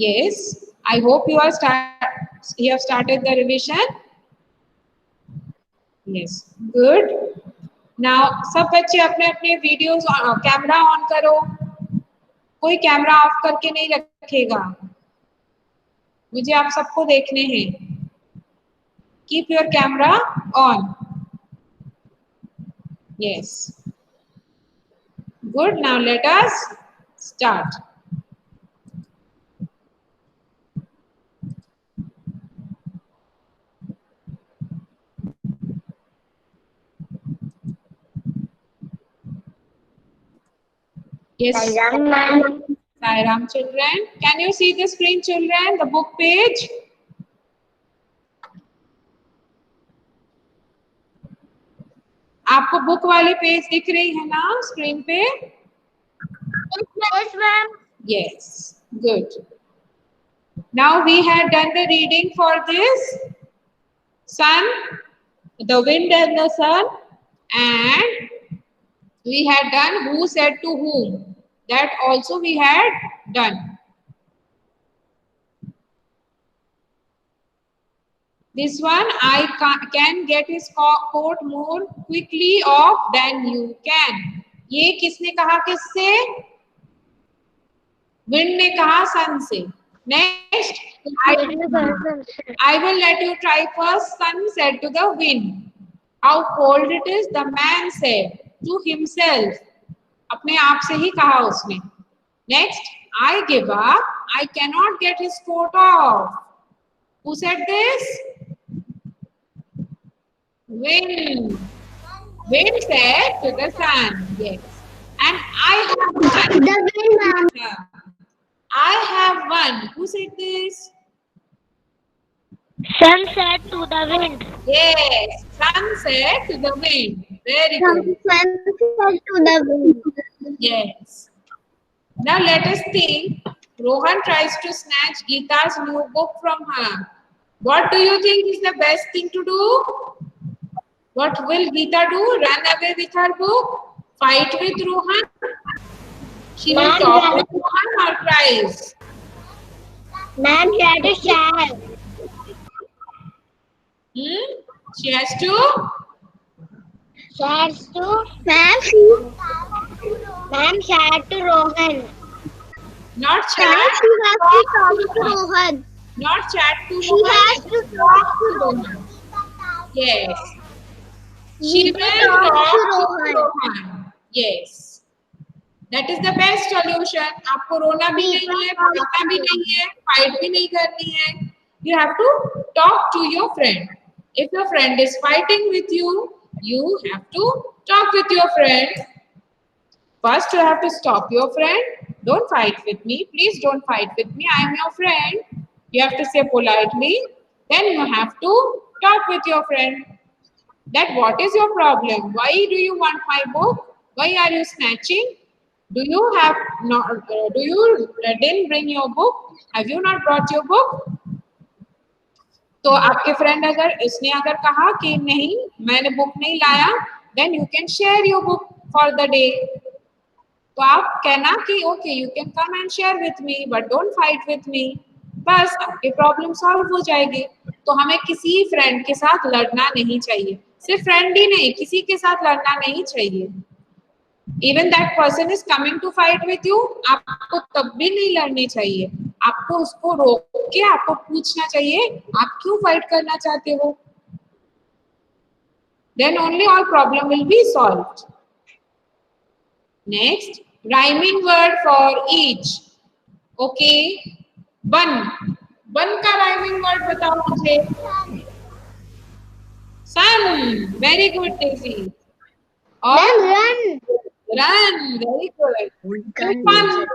Yes, I hope you have started the revision. Yes, good. Now सब बच्चे अपने अपने वीडियोस कैमरा ऑन करो. कोई कैमरा ऑफ करके नहीं रखेगा. मुझे आप सबको देखने हैं. Keep your camera on. Yes. Good. Now let us start. Yes. Sairam children. Can you see the screen children? The book page? आपको बुक वाली पेज दिख रही है ना स्क्रीन पे? Yes, ma'am. Yes. Good. Now we had done the reading for this sun, the wind and the sun, and we had done who said to whom. That also we had done. This one, I can get his coat more quickly off than you can. ये किसने कहा किससे? Wind ने कहा sun से. Next, I will let you try first. Sun said to the wind, how cold it is. The man said to himself. अपने आप से ही कहा उसने. Next, I give up. I cannot get his coat off. Who said this? Wind. Wind said to the sun. Yes. And I have one. The wind, ma'am. I have one. Who said this? Sun said to the wind. Yes. Sun said to the wind. Very good. Sun said to the wind. Yes. Now let us think. Rohan tries to snatch Geeta's new book from her. What do you think is the best thing to do? What will Geeta do? Run away with her book? Fight with Rohan? She will talk with Rohan or cries? Ma'am, she had to share. She has to? She has to. Ma'am, she had to Rohan. Not chat. She has to talk to Rohan. Not chat to She Rohan. has to talk to Rohan. Yes. She will talk to Rohan. Yes. That is the best solution. आपको रोना भी नहीं है, भागना भी नहीं है, fight भी नहीं करनी है. You have to talk to your friend. If your friend is fighting with you, you have to talk with your friend. First, you have to stop your friend. Don't fight with me. Please don't fight with me. I am your friend. You have to say politely. Then you have to talk with your friend. That what is your problem? Why do you want my book? Why are you snatching? Do you have not? Do you didn't bring your book? Have you not brought your book? तो आपके friend अगर उसने अगर कहा कि नहीं मैंने book नहीं लाया, then you can share your book for the day. तो आप कहना कि okay you can come and share with me but don't fight with me. बस आपकी प्रॉब्लम सॉल्व हो जाएगी. तो हमें किसी फ्रेंड के साथ लड़ना नहीं चाहिए. सिर्फ फ्रेंड ही नहीं, किसी के साथ लड़ना नहीं चाहिए. Even that person is coming to fight with you, आपको तब भी नहीं लड़नी चाहिए. आपको उसको रोक के आपको पूछना चाहिए आप क्यों फाइट करना चाहते हो. Then only all problem will be solved. Next, rhyming word for each. Okay, bun. Bun का rhyming word बताओ मुझे. Sun. Very good, Daisy. Then run. Run. Very good. Fun.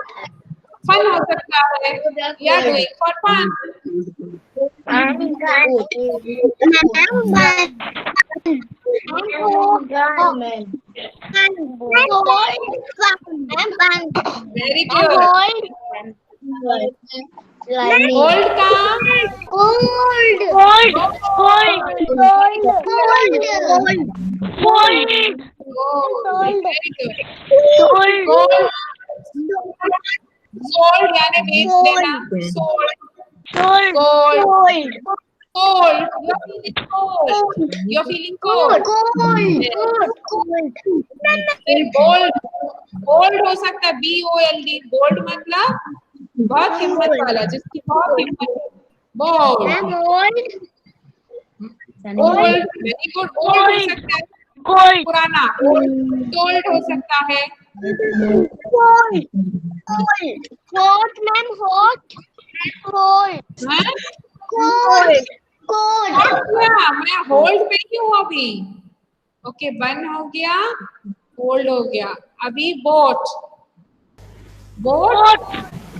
Fun हो सकता है. We are doing for fun. Very good. Hold का Very good. Sold यानी बेच देना, sold, Sold. gold, Sold. cold, you're feeling cold, you're feeling cold. फिर bold, bold हो सकता है BOLD, bold मतलब बहुत हिम्मत वाला, जिसकी बहुत हिम्मत है, bold, old, very good, old हो सकता है पुराना, old हो सकता है, Hot, ma'am, hot. Cold. हाँ? Cold. Cold. क्या मैं होल्ड पे ही हूँ अभी, ओके बन हो गया, होल्ड हो गया, अभी boat, boat,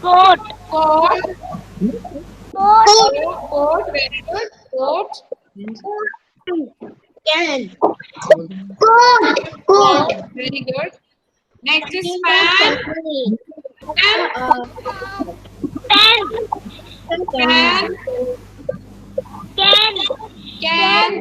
coat, coat, coat, very good, coat, Can. Coat. Very good, next is fan, fan, fan, can, can,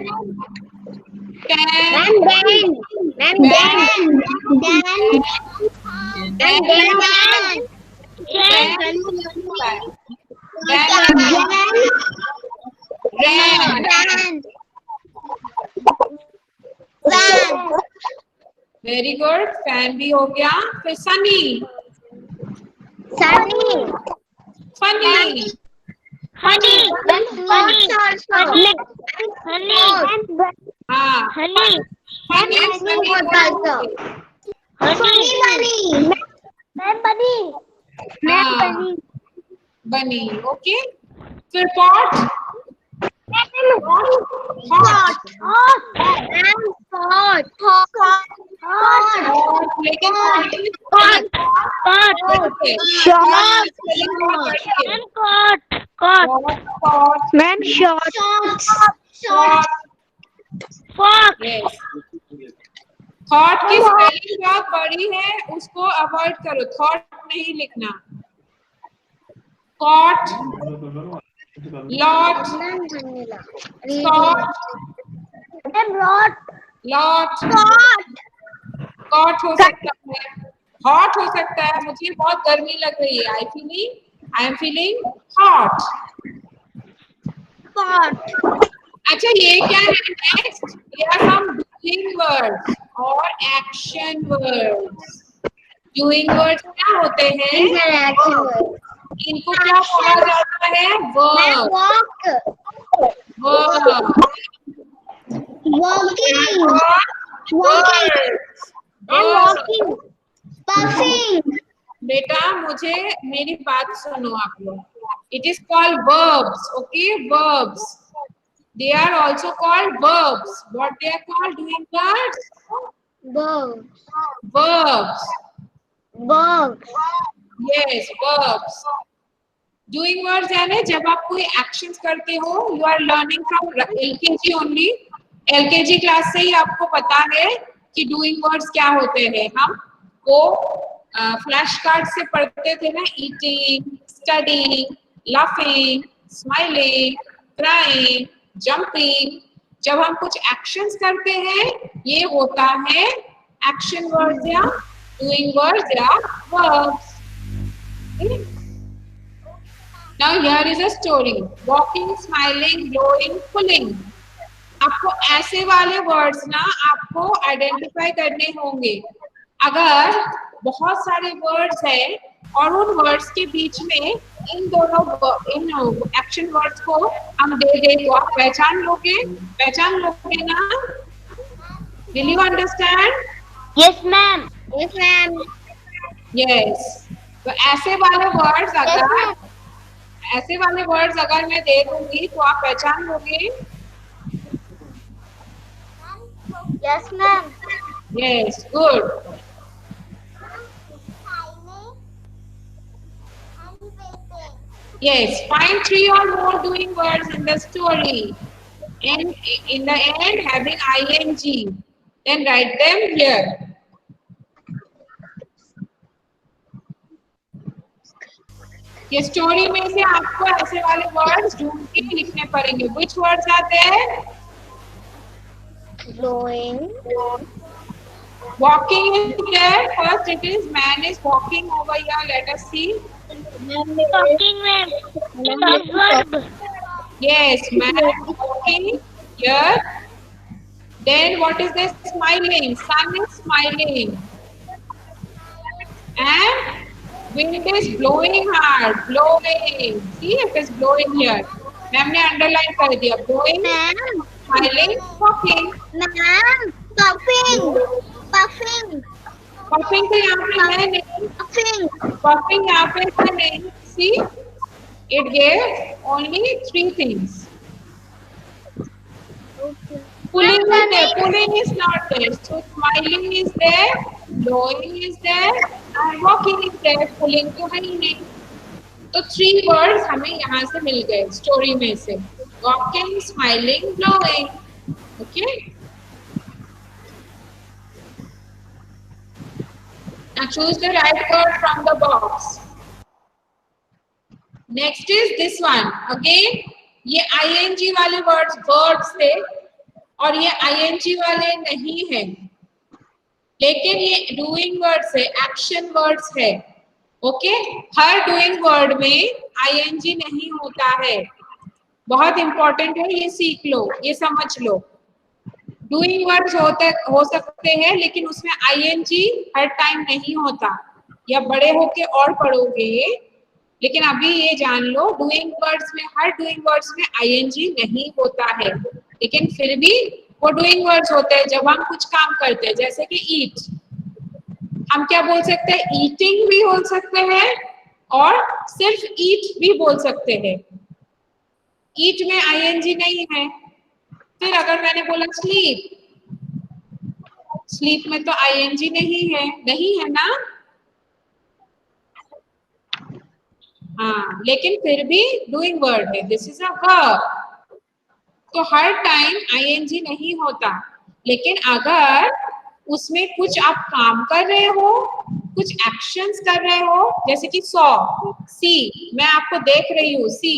very good, fan भी हो गया, फिर सनी, फनी, हाँ, फनी, बनी, ओके, फिर पॉट, हॉट, लेकिन Ma'am, short. थॉट की spelling बहुत बड़ी है, उसको अवॉइड करो, थॉट नहीं लिखना, कॉट, लॉट, लॉट, कॉट हो सकता है, हॉट हो सकता है, मुझे बहुत गर्मी लग रही है, आई एम फीलिंग हॉट, अच्छा ये क्या है नेक्स्ट, ये आर सम डूइंग वर्ड्स और एक्शन वर्ड्स, डूइंग वर्ड्स क्या होते हैं, इनको क्या कहा जाता है, वर्ब, वर्ब, बेटा मुझे मेरी बात सुनो आप लोग, it is called verbs, okay, verbs, they are also called verbs, what they are called, doing words, verbs, yes, verbs, doing words यानी जब आप कोई एक्शंस करते हो, you are learning from LKG only, LKG class से ही आपको पता है कि डूइंग वर्ड्स क्या होते हैं, हम वो फ्लैश कार्ड से पढ़ते थे ना, eating, studying, laughing, smiling, crying, jumping, जब हम कुछ एक्शंस करते हैं ये होता है एक्शन वर्ड्स या डूइंग वर्ड्स या verbs. Now here is a story, walking, smiling, blowing, pulling, आपको ऐसे वाले वर्ड्स ना आपको आइडेंटिफाई करने होंगे, अगर बहुत सारे वर्ड्स हैं और उन वर्ड्स के बीच में इन दोनों एक्शन वर्ड्स को हम दे दे तो आप पहचान लोगे ना, will you understand? Yes, ma'am. Yes, तो ऐसे वाले वर्ड्स अगर मैं दे दूंगी तो आप पहचान लोगे? Yes, ma'am. Yes, good. Yes, find 3 or more doing words in the story. And in the end, having ing. Then write them here. ये स्टोरी में से आपको ऐसे वाले वर्ड्स ढूंढ के लिखने पड़ेंगे. Which words are there? Blowing. Walking is there. First, it is man is walking over here. Let us see. Talking, ma'am. Verb. Yes, man walking here. Then what is this? Smiling. Sun is smiling. And wind is blowing hard. Blowing. See, it is blowing here. Ma'am ने underline कर दिया. Blowing, Ma'am. smiling, walking. Ma'am. Puffing. Puffing. Puffing तो यहाँ पे है नहीं. Puffing. Puffing यहाँ पे है नहीं. See, it gave only 3 things. Pulling is there. Pulling is not there. So smiling is there, blowing is there, and walking is there. Pulling तो है ही नहीं. तो 3 words हमें यहाँ से मिल गए स्टोरी में से. Walking, smiling, blowing. Okay. Now choose the right word from the box. Next is this one. Again, ये ing वाले words थे और ये ing वाले नहीं है, लेकिन ये डूइंग वर्ड्स है, एक्शन वर्ड्स है. ओके, हर डूइंग वर्ड में ing नहीं होता है. बहुत इंपॉर्टेंट है, ये सीख लो, ये समझ लो. डूइंग वर्ड्स हो सकते हैं, लेकिन उसमें ing हर टाइम नहीं होता. या बड़े होके और पढ़ोगे, लेकिन अभी ये जान लो, डूइंग वर्ड्स में, हर डूइंग वर्ड्स में ing नहीं होता है, लेकिन फिर भी वो डूइंग वर्ड्स होते हैं जब हम कुछ काम करते हैं. जैसे कि ईट, हम क्या बोल सकते हैं? ईटिंग भी बोल सकते हैं और सिर्फ ईट भी बोल सकते हैं. ईट में ing नहीं है. फिर अगर मैंने बोला स्लीप, स्लीप में तो ing नहीं है ना. हाँ, लेकिन फिर भी डूइंग वर्ड है. This is a verb. तो हर टाइम ing नहीं होता, लेकिन अगर उसमें कुछ आप काम कर रहे हो, कुछ एक्शंस कर रहे हो, जैसे कि सॉ, सी, मैं आपको देख रही हूँ, सी,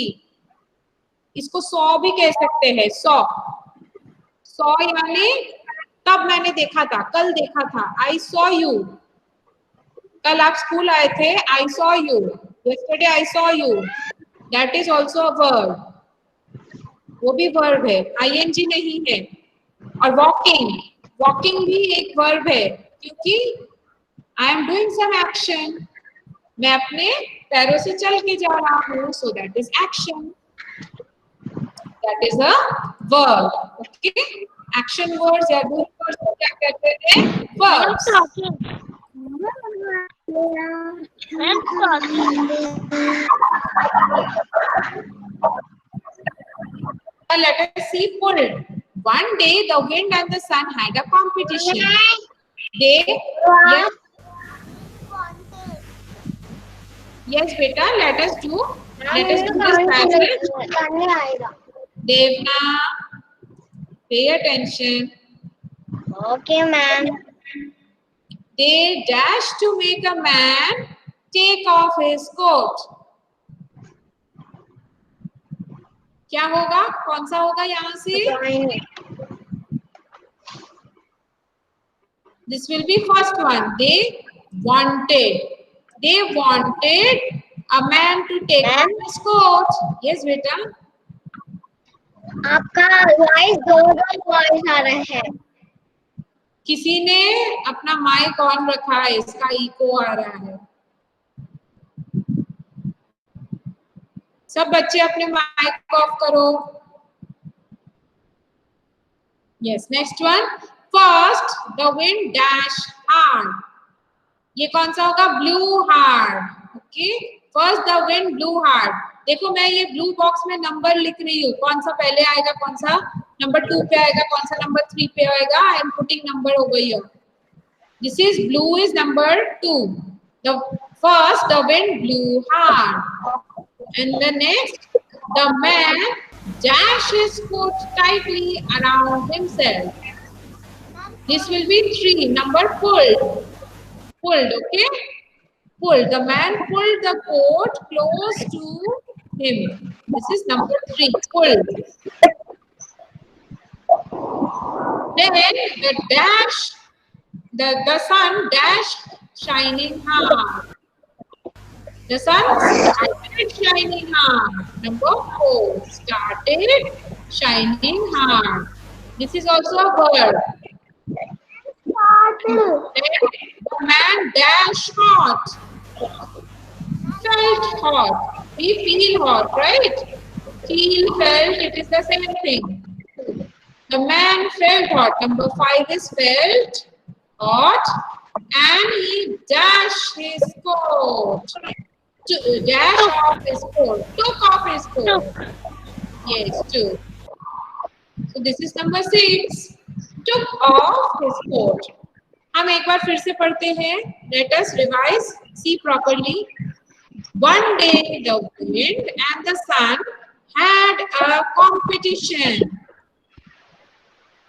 इसको सॉ भी कह सकते हैं. सॉ, सॉ यानी तब मैंने देखा था, कल देखा था. आई सॉ यू, कल आप स्कूल आए थे. I saw you, yesterday I saw you. That is also a verb. वो भी वर्ब है, ing नहीं है. और वॉकिंग, वॉकिंग भी एक वर्ब है, क्योंकि I am doing some action, मैं अपने पैरों से चल के जा रहा हूँ. So that is action, that is a verb. Okay, action words या डूइंग वर्ड्स को क्या कहते हैं? Verbs. Let us see pulled. One day the wind and the sun had a competition. They, yes beta, let us do this passage. Devna, pay attention. Okay, ma'am. They dashed to make a man take off his coat. क्या होगा? कौन सा होगा यहाँ से? This will be first one. They wanted a man to take off his coat. Yes, बेटा. आपका voice दो वॉइस आ रहा है. किसी ने अपना माइक ऑन रखा है, इसका इको आ रहा है. सब बच्चे अपने माइक ऑफ करो. Yes, next one. First the wind dash hard. ये कौन सा होगा? Blue hard. Okay, first the wind blue hard. देखो मैं ये ब्लू बॉक्स में नंबर लिख रही हूँ, कौन सा पहले आएगा, कौन सा नंबर 2 पे आएगा, कौन सा नंबर 3 पे आएगा. I am putting number over here. This is blue is number 2. The first the wind blue hard. And the next, the man dashed his coat tightly around himself. This will be 3. Number pulled. Pulled, okay? Pulled. The man pulled the coat close to him. This is number 3. Pulled. Then the sun dashed shining hard. The sun started shining hard. Number 4. Started shining hard. This is also a verb. Then the man dashed hot. Felt hot. We feel hot, right? Feel, felt, it is the same thing. The man felt hot. Number 5 is felt hot. And he dashed his coat. Dash off his coat. Took off his coat. Yes, took. So this is number 6. Took off his coat. हम एक बार फिर से पढ़ते हैं. Let us revise. See properly. One day the wind and the sun had a competition.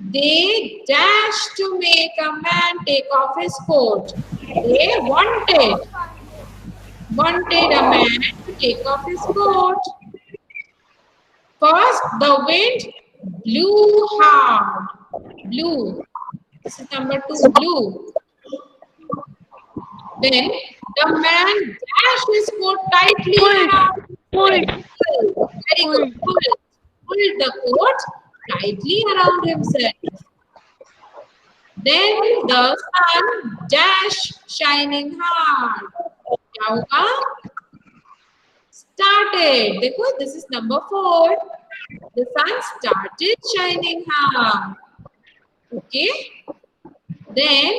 They dashed to make a man take off his coat. They wanted a man to take off his coat. First, the wind blew hard. Blew. This is number 2, blew. Then the man dashed his coat tightly around. Pulled. Very good. Pulled the coat tightly around himself. Then the sun dashed shining hard. क्या होगा? Started. देखो, this is number 4. The sun started shining hard. Okay. Then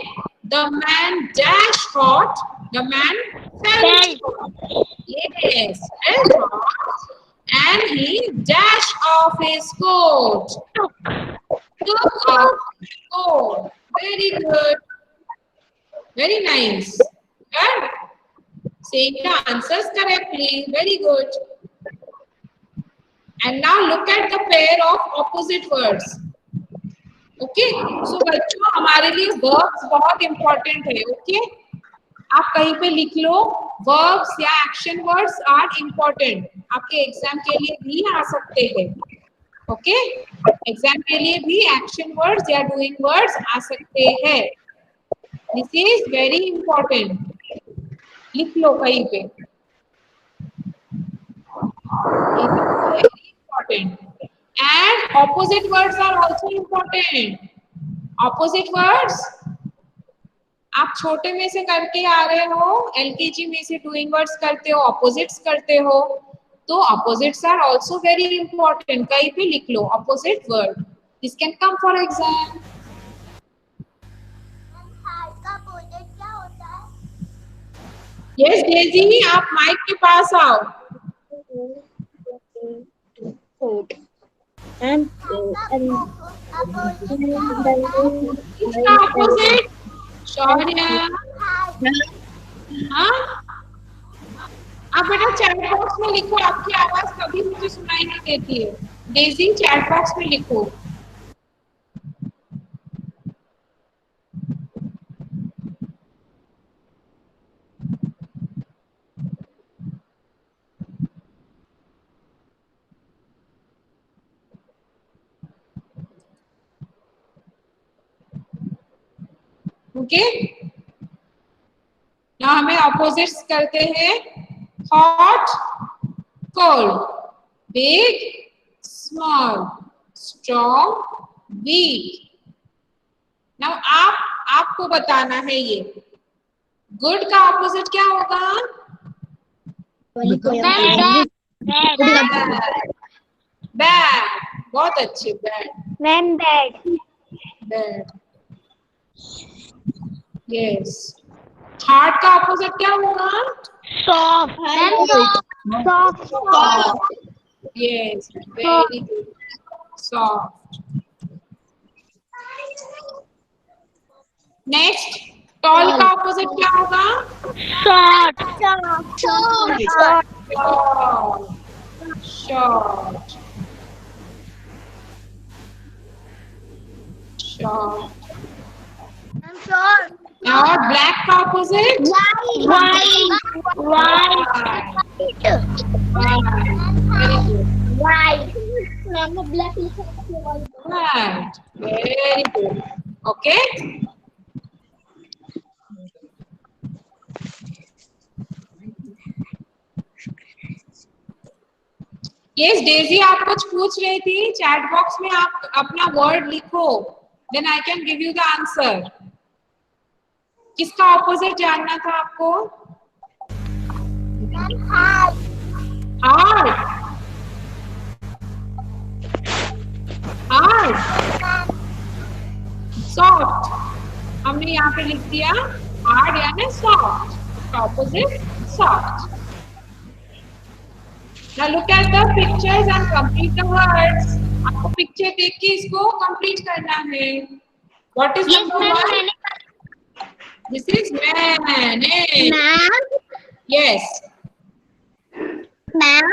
the man dashed hot. The man felt hot. Yes, felt hot. And he dashed off his coat. Took off his coat. Very good. Very nice. Good. Saying the answers correctly. Very good. And now look at the pair of opposite words. Okay. So बच्चों हमारे लिए verbs बहुत important है. Okay. आप कहीं पे लिख लो verbs या action words are important. आपके एग्जाम के लिए भी आ सकते हैं. ओके. एग्जाम के लिए भी action words या doing words आ सकते हैं. This is very important. लिख लो कहीं पे. Very important. And opposite words are also important. Opposite words आप छोटे में से करके आ रहे हो, एलकेजी में से डूइंग वर्ड्स करते हो, ऑपोजिट्स करते हो, तो opposites are also very important. कहीं पे लिख लो opposite word. This can come for exam. Yes Daisy, आप माइक के पास आओ. ऑपोजिट शौर्य. हाँ, आप बेटा चैट बॉक्स में लिखो. आपकी आवाज कभी मुझे सुनाई नहीं देती है. डेजी चैट बॉक्स में लिखो. ओके. ना हमें ऑपोजिट्स करते हैं. Hot, cold, big, small, strong, weak. Now आपको बताना है ये. गुड का ऑपोजिट क्या होगा? बैड. बहुत अच्छे. बैड. बैड. यस. हार्ड का ऑपोजिट क्या होगा? Soft. Yes. Very good. Soft. Next, tall का ऑपोजिट क्या होगा? Short. शॉर्ट. और ब्लैक का opposite? Right. Very good. Okay. Yes Daisy, आप कुछ पूछ रही थी चैट बॉक्स में, आप अपना वर्ड लिखो, then I can give you the answer. किसका ऑपोजिट जानना था आपको? हार्ड। Hard, soft. हमने यहाँ पे लिख दिया हार्ड यानी soft, opposite soft. Now look at the pictures and complete the words. आपको पिक्चर देख के इसको कंप्लीट करना है। What is number one? This is man. Ma'am Yes. Ma'am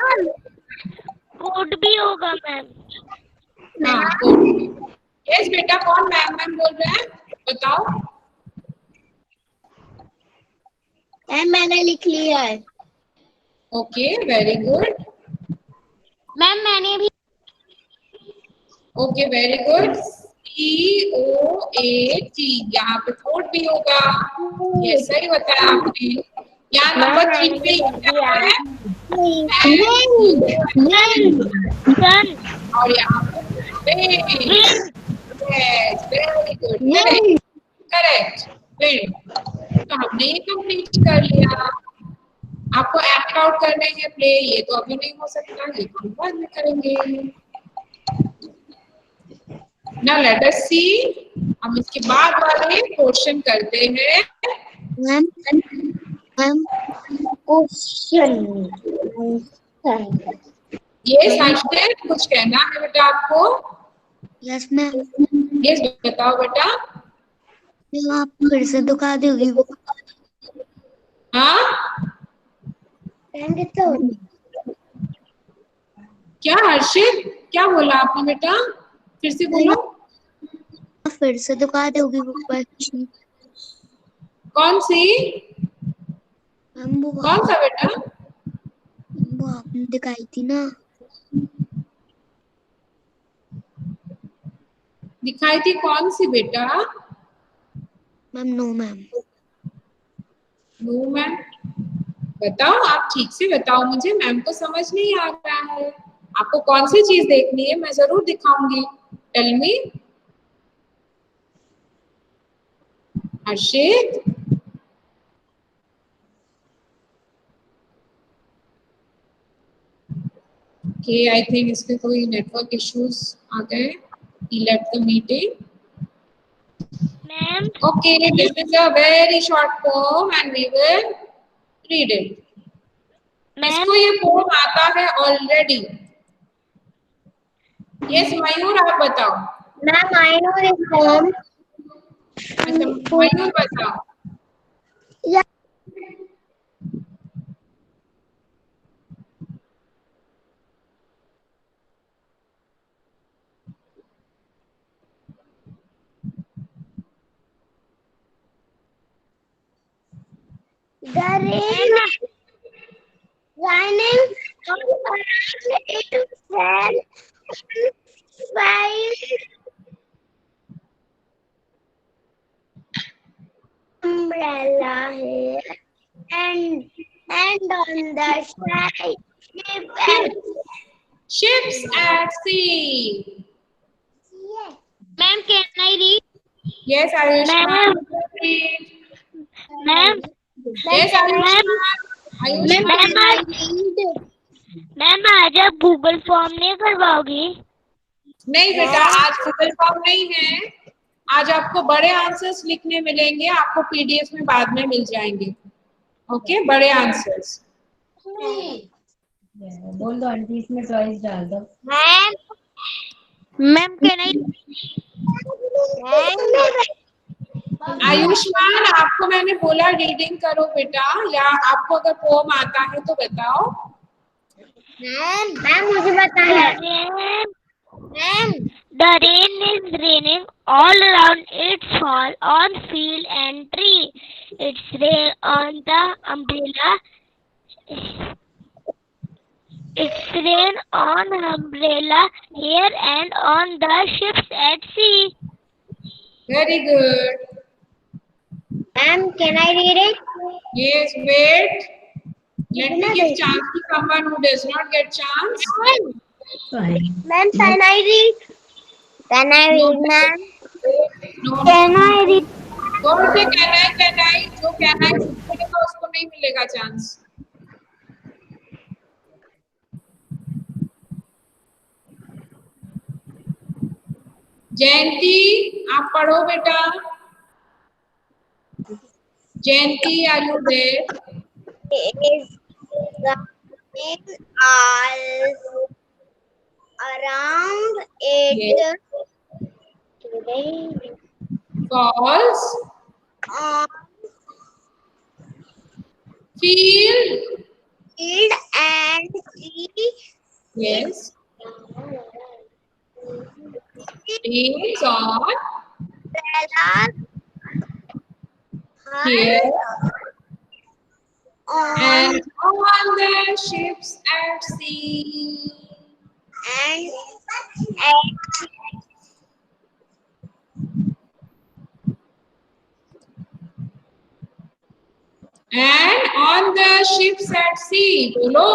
code भी होगा मैम। हाँ, good. Yes बेटा, कौन मैम मैम बोल रहे हैं? बताओ। मैम मैंने लिख लिया है। Okay, very good. मैम मैंने भी। Okay, very good. COAT, यहाँ पे कोड भी होगा। ये सही बताया आपने। यहाँ नंबर 3 पे क्या है? सन और यहाँ पे yes, very good. Correct. तो हमने ये कंप्लीट कर लिया। आपको एक्ट आउट करने हैं प्ले, ये तो अभी नहीं हो सकता, ये तो हम बाद में करेंगे। Now let us see, हम इसके बाद वाले क्वेश्चन करते हैं। मैम मैम क्वेश्चन ये साक्षर कुछ कहना है बेटा आपको? Yes ma'am. यस बताओ बेटा। आप फिर से दिखा दोगी वो? हाँ क्या हर्षित, क्या बोला आपने बेटा? फिर से बोलो। फिर से दिखा दोगी वो क्वेश्चन? कौन सी? मैम वो कौन सा बेटा? आपने दिखाई थी ना। दिखाई थी कौन सी बेटा? Ma'am no ma'am. No ma'am. बताओ, आप ठीक से बताओ मुझे, मैम को समझ नहीं आ रहा है। आपको कौन सी चीज देखनी है? मैं जरूर दिखाऊंगी। Tell me. Harshit, okay, I think इसमें कोई नेटवर्क इश्यूज आ गए। He left the meeting. Ma'am Okay, this is a very short poem and we will read it. इसको ये पोम आता है ऑलरेडी। यस मयूर, आप बताओ। Ma'am I know this pome. अच्छा मयूर बताओ। The rain running around it fell white umbrella here and on the side Ships at sea. Ma'am, can I read? Yes, Ayushman. Ma'am, Yes, Ayushman. Ayushman. Ma'am आज आप Google form नहीं करवाओगी? नहीं बेटा, आज Google form नहीं है। आज आपको बड़े आंसर्स लिखने मिलेंगे, आपको पीडीएफ में बाद में मिल जाएंगे। ओके, बड़े आंसर्स। बोल दो आंटी, इसमें चॉइस डाल दो। Ma'am can I? आयुष्मान, आपको मैंने बोला रीडिंग करो बेटा, या आपको अगर पोम आता है तो बताओ। मैम मुझे बताना। Ma'am the rain is raining all around, it's fall on field and tree, it's rain on the umbrella, it's rain on umbrella here and on the ships at sea. Very good. Ma'am, can I read it? Yes, wait. Let me give chance to someone who does not get chance. Fine. Ma'am, can I read? Can I read, ma'am? No. Can I read? बोल के can I जो can I बोलेगा उसको नहीं मिलेगा chance. जयंती आप पढ़ो बेटा. जयंती are you there? Is running all around it. Yes. Falls. On Field. field and tree. Yes. It's on Umbrellas here on and on the ships at sea. and And on the ships at sea. बोलो.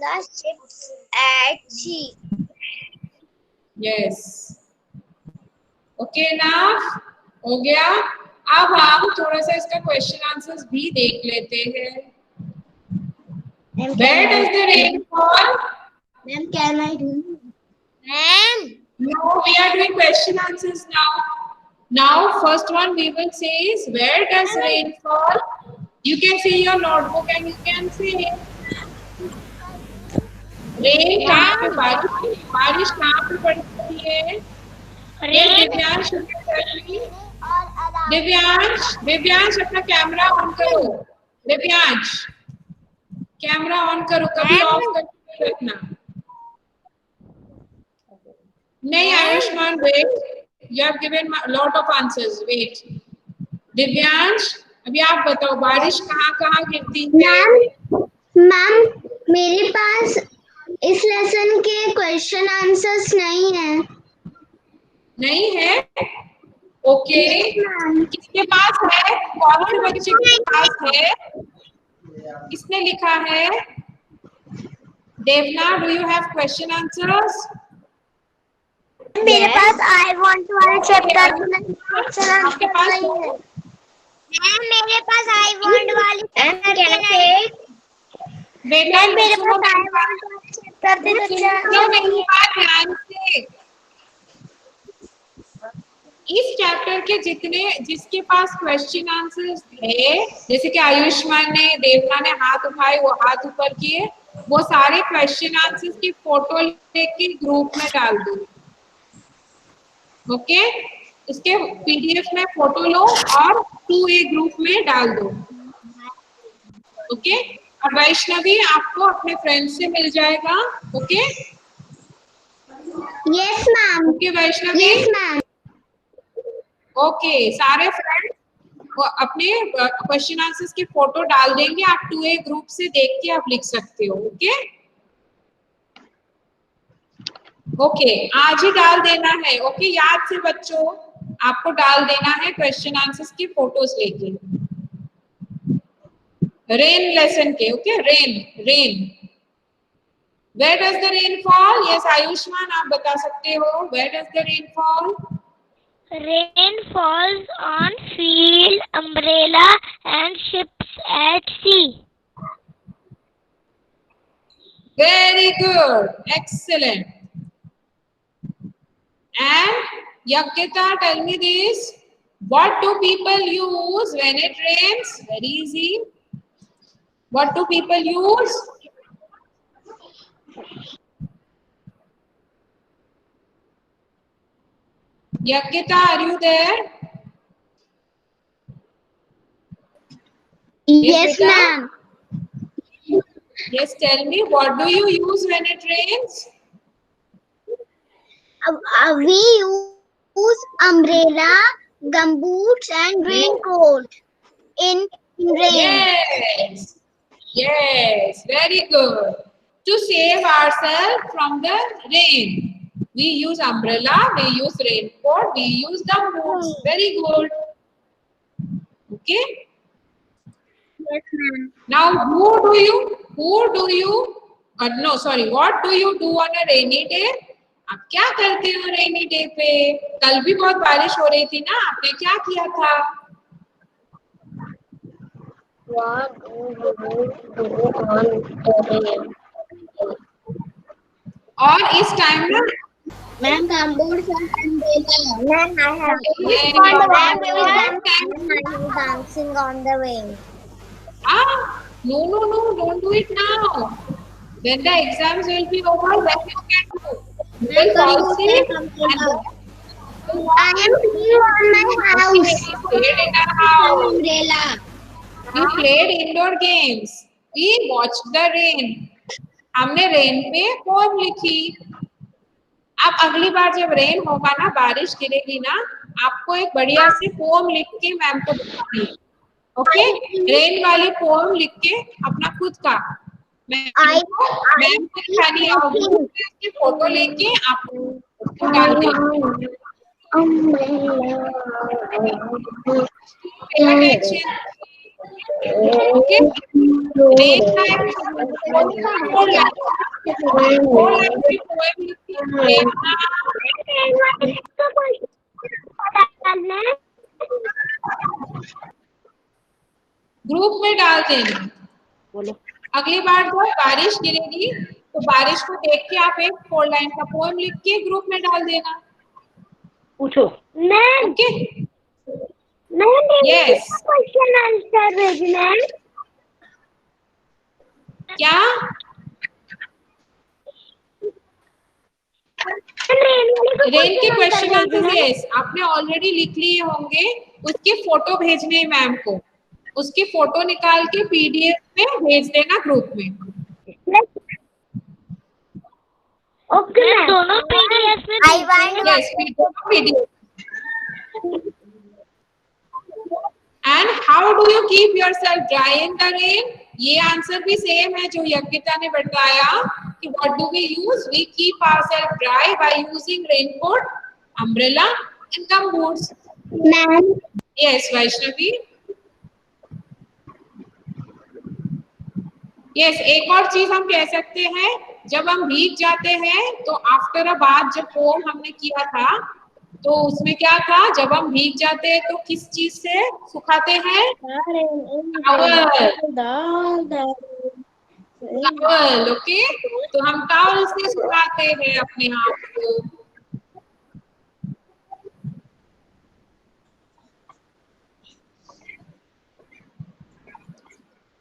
the ships at sea. Yes. Okay enough. हो गया. अब हम थोड़ा सा इसका question answers भी देख लेते हैं. Where does the rain fall? Ma'am, can I do? Ma'am. No, we are doing question answers now. Now, first one we will say is where does rain fall? You can see your notebook and you can say rain कहाँ पे बारिश कहाँ पे पड़ती है? ये दिव्यांश दिव्यांश अपना camera on करो. दिव्यांश कैमरा ऑन करो. कभी ऑफ करके रखना. नहीं Ayushman wait. You have given a lot of answers. Wait. Divyansh अभी आप बताओ बारिश कहाँ कहाँ गिरती है? मैम मेरे पास इस लेसन के क्वेश्चन आंसर्स नहीं है. नहीं है. ओके. किसके पास है? कौन से बच्चे के पास है? किसने लिखा है? देवना, do you have question answers? मेरे पास आई वांट वाले चैप्टर क्वेश्चन आपके आंसर पास नहीं है. मैम मेरे पास आई वांट वाली बेटा मेरे सुनो पास आई वांट वाले चैप्टर दे सुनो मेरी बात ध्यान से. इस चैप्टर के जिसके पास क्वेश्चन आंसर्स है, जैसे कि आयुष्मान ने, देवना ने हाथ उठाए, वो हाथ ऊपर किए, वो सारे क्वेश्चन आंसर्स की फोटो लेके ग्रुप में डाल दो. ओके. इसके पीडीएफ में फोटो लो और 2A ग्रुप में डाल दो. ओके. और वैष्णवी आपको अपने फ्रेंड से मिल जाएगा. Okay. Yes ma'am. Okay Vaishnavi. Yes ma'am. Okay. सारे फ्रेंड्स अपने क्वेश्चन आंसर्स की फोटो डाल देंगे. आप 2A ग्रुप से देख के आप लिख सकते हो. ओके. ओके. आज ही डाल देना है. ओके. याद से बच्चों आपको डाल देना है क्वेश्चन आंसर्स की फोटोज लेके रेन लेसन के. Okay. Rain where does the rain fall? Yes Ayushman आप बता सकते हो. Where does the rain fall? Rain falls on field, umbrella and ships at sea. Very good. Excellent. And Yakita, tell me this. What do people use when it rains? Very easy. What do people use? Yakita, are you there? Yes, ma'am. Yes, tell me, what do you use when it rains? We use umbrella, gumboots, and raincoat in rain. Yes, very good. To save ourselves from the rain, we use umbrella, we use raincoat, we use gumboots. Very good. Okay. Yes, ma'am. Now, what do you do on a rainy day? आप क्या करते हो rainy day पे? कल भी बहुत बारिश हो रही थी ना, आपने क्या किया था? What do you do on the rain? और इस टाइम ना Ma'am, bamboo and umbrella. Ma'am, I have dancing on the rain. No, don't do it now. When the exams will be over, then you can do. You will fall sick and I am here on my house. you played in our house. Umbrella. You played indoor games. We watched the rain. हमने rain पे poem लिखी. अब अगली बार जब rain होगा ना, बारिश गिरेगी ना, आपको एक बढ़िया से पोएम लिख के मैम को दिखानी है. ओके, रेन वाली पोएम लिख के अपना खुद का मैम को दिखानी है और उसकी फोटो लेके आपको डाल देंगे. Pay attention. Okay. Rain time. Four lines की poem लिखी है. ग्रुप में डाल देना. अगली बार जब बारिश गिरेगी तो बारिश को देख के आप एक 4 लाइन का पोएम लिख के ग्रुप में डाल देना. पूछो. ओके. यस. क्वेश्चन आंसर भेजना. क्या? रेन के क्वेश्चन आंसर यस आपने ऑलरेडी लिख लिए होंगे. उसके फोटो भेजने हैं मैम को. उसकी फोटो निकाल के पीडीएफ में भेज देना ग्रुप में. ओके. दोनों पीडीएफ में. Yes PDF. And how do you keep yourself dry in the rain? ये आंसर भी सेम है जो यज्ञिता ने बताया कि what do we use? We keep ourselves dry by using raincoat, umbrella and gumboots. Ma'am. Yes Vaishnavi. Yes एक और चीज हम कह सकते हैं, जब हम भीग जाते हैं तो आफ्टर अ बाथ जब पोम हमने किया था तो उसमें क्या था, जब हम भीग जाते हैं तो किस चीज से सुखाते हैं? टॉवल. ओके, तो हम टॉवल से सुखाते हैं अपने आप को.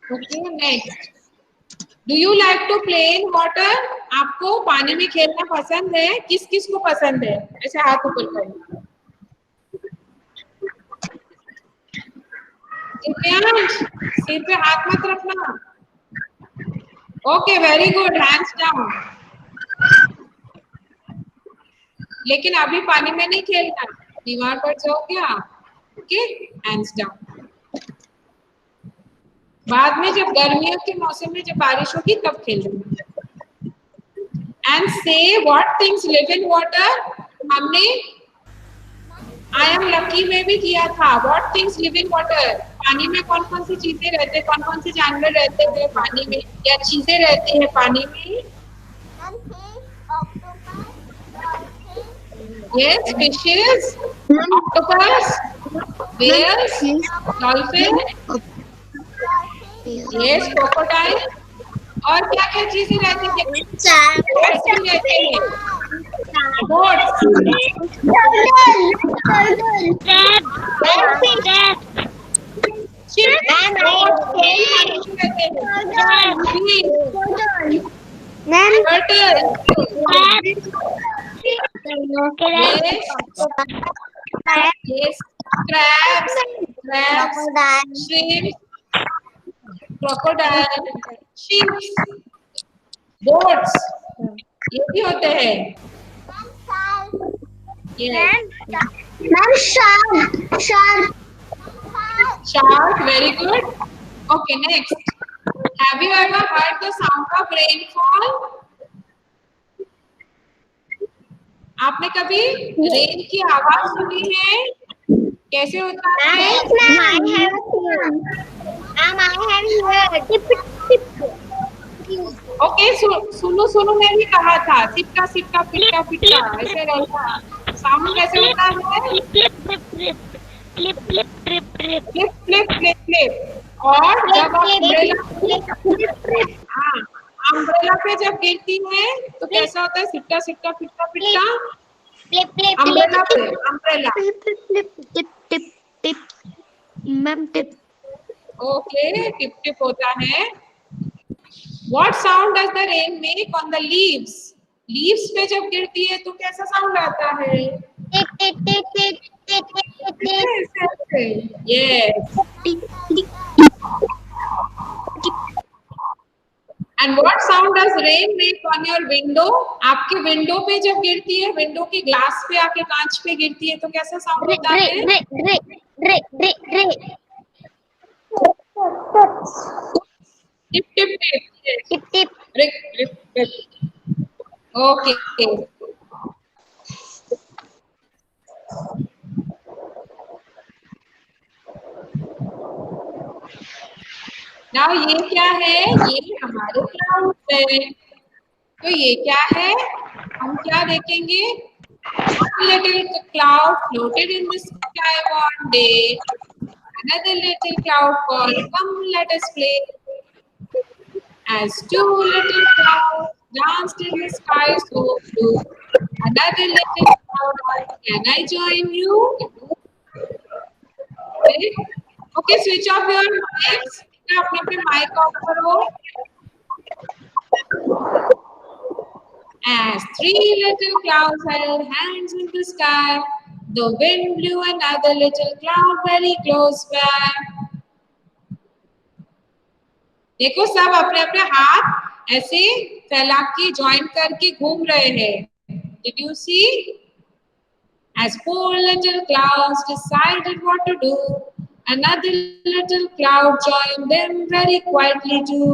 Okay next. Do you like to play in water? आपको पानी में खेलना पसंद है? किस किस को पसंद है? ऐसे हाथ ऊपर करो. दिव्यांश सिर पे हाथ मत रखना. Okay very good. Hands down. लेकिन अभी पानी में नहीं खेलना, बीमार पड़ जाओगे आप. Okay hands down. बाद में जब गर्मियों के मौसम में जब बारिश होगी तब खेलना. एंड से what things live in water? हमने आई एम लकी में भी किया था. What things live in water? पानी में कौन कौन सी चीजें रहते हैं, कौन कौन से जानवर रहते हैं पानी में या चीजें रहती है पानी में? Yes fishes, octopus, whales, dolphin. Yes crocodile. और क्या क्या चीजें रहती है? बोट्स, crocodile, ships, boats, ये भी होते हैं. Shark, very good. Okay, next. Have you ever heard the sound of rainfall? आपने कभी रेन की आवाज सुनी है? कैसे होता है? ओके, सुनो सुनो, मैं भी कहा था सिक्का सिक्का पिटका पिटका, ऐसे रहता। साउंड कैसे होता है? Flip, flip, trip, trip. Flip flip flip flip. और जब आप हाँ, अम्ब्रेला पे जब गिरती है तो कैसा होता है? सिक्का सिक्का पिटका पिटका। अम्ब्रेला पे, umbrella. Ma'am tip. Okay, tip tip होता है। What sound does the rain make on the leaves? Leaves पे जब गिरती है तो कैसा साउंड आता है? Yes. And what sound does rain make on your window? आपके विंडो पे जब गिरती है, विंडो की ग्लास पे आके कांच पे गिरती है तो कैसा साउंड होता है? Tip tip tip. Rip rip rip. Okay. Now ये क्या है? ये हमारे क्लाउड्स है। तो ये क्या है? हम क्या देखेंगे? One little cloud floated in the sky one day. Another little cloud called, "Come, let us play." As two little clouds danced in the sky so blue. Another little cloud asked, "Can I join you?" Okay, switch off your mics. अपने mic off करो. As three little clouds held hands in the sky, the wind blew another little cloud very close by. देखो, सब अपने अपने हाथ ऐसे फैला के ज्वाइन करके घूम रहे हैं। Did you see? As four little clouds decided what to do, another little cloud joined them very quietly too.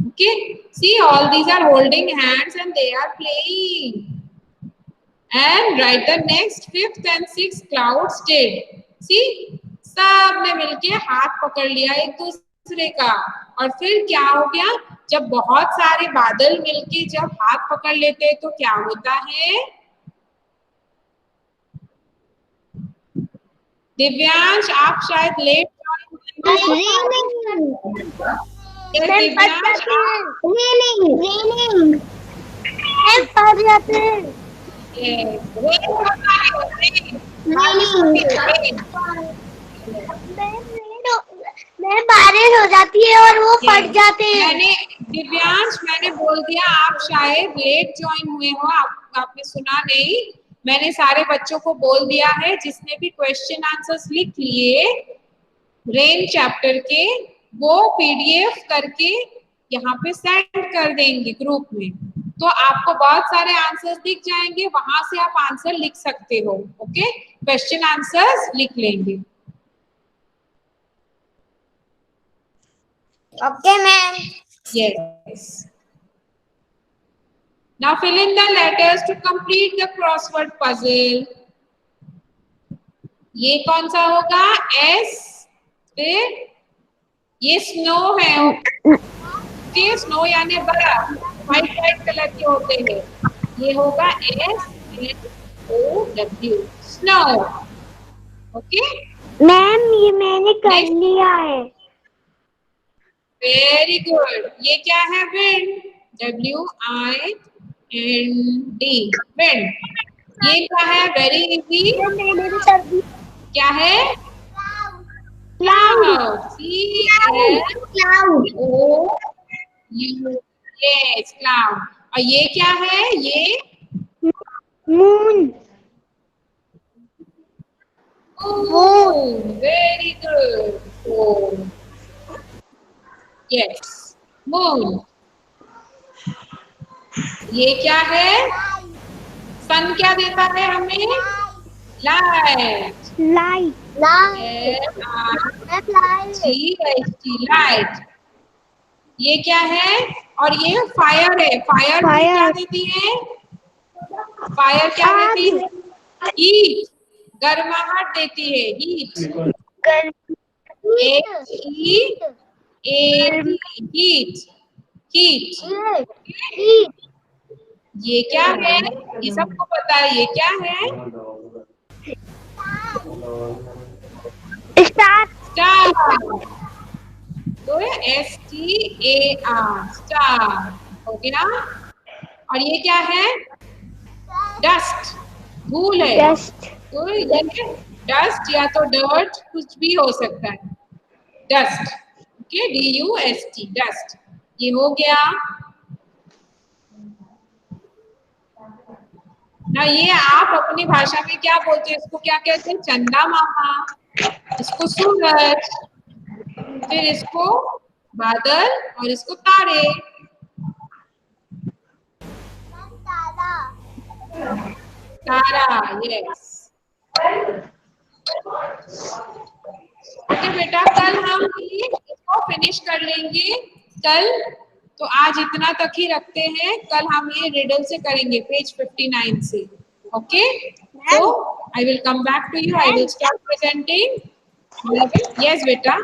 Okay, see, all these are holding hands and they are playing. And write the next fifth and sixth clouds did. See, सब ने मिलके हाथ पकड़ लिया एक दूसरे का। और फिर क्या हो गया? जब बहुत सारे बादल मिलके जब हाथ पकड़ लेते हैं तो क्या होता है? दिव्यांश, आप शायद लेट बारिश हो जाती है और वो फट जाते हैं। दिव्यांश, मैंने बोल दिया आप शायद लेट ज्वाइन हुए हो, आपने सुना नहीं। मैंने सारे बच्चों को बोल दिया है, जिसने भी क्वेश्चन आंसर्स लिख लिए रेन चैप्टर के, वो पीडीएफ करके यहाँ पे सेंड कर देंगे ग्रुप में, तो आपको बहुत सारे आंसर्स दिख जाएंगे, वहां से आप आंसर लिख सकते हो। ओके, क्वेश्चन आंसर्स लिख लेंगे। Okay ma'am. Yes. Now fill in the letters to complete the crossword puzzle. ये कौन सा होगा? S। फिर ये स्नो है, के स्नो यानी बर्फ, व्हाइट व्हाइट कलर के होते हैं। ये होगा SNOW, स्नो। ओके मैम, ये मैंने कर लिया है। Very good. ये क्या है? Wind, WIND, wind. ये क्या है? Very easy. मैंने भी कर दी। क्या है? क्लाउड। CLOUD। Yes, cloud. और ये क्या है? ये moon. Moon, very good. Yes, moon. ये क्या है? सन क्या देता है हमें? लाइट। लाइट। लाइट। ये क्या है? और ये फायर है। फायर क्या देती है? फायर क्या देती है? हीट। गर्माहट देती है, हीट। Heat, heat. ये क्या है? ये सबको पता है, ये क्या है? स्टार। तो STAR, स्टार हो गया। और ये क्या है? डस्ट, धूल है। तो ये डस्ट या तो डर्ट कुछ भी हो सकता है, डस्ट। Okay, DUST, dust. ये हो गया ना। ये आप अपनी भाषा में क्या बोलते हैं? इसको क्या कहते हैं? चंदा मामा, इसको सूरज, फिर इसको बादल और इसको तारे। तारा, यस। ओके बेटा, कल हम इसको फिनिश कर लेंगे कल। तो आज इतना तक ही रखते हैं, कल हम ये रिडल से करेंगे पेज 59 से। ओके, तो I will come back to you, I will start presenting. Yes बेटा।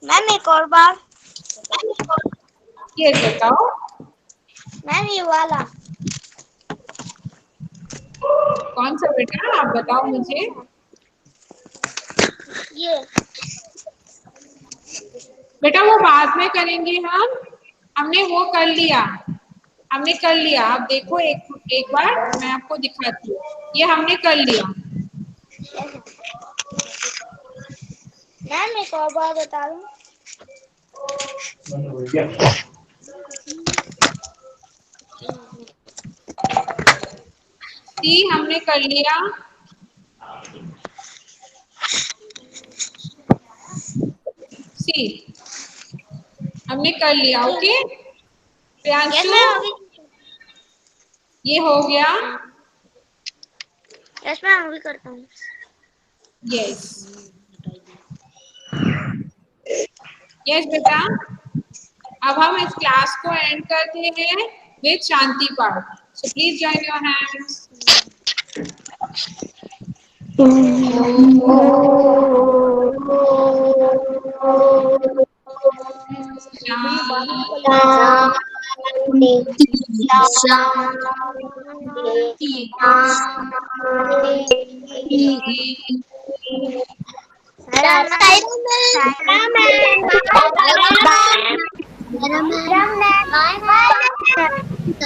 मैम एक और बार। यस बताओ। मैम ये वाला। कौन सा बेटा, आप बताओ मुझे। ये बेटा वो बाद में करेंगे हम, हमने वो कर लिया, हमने कर लिया। आप देखो एक बार मैं आपको दिखाती हूँ, ये हमने कर लिया। मैम एक और बार बता दूं। सी हमने कर लिया, सी हमने कर लिया। ओके प्रियांशु, ये हो गया। यस मैम अभी करता हूँ। यस यस बेटा, अब हम इस क्लास को एंड करते हैं विद शांति पाठ। So please join your hands. Bye.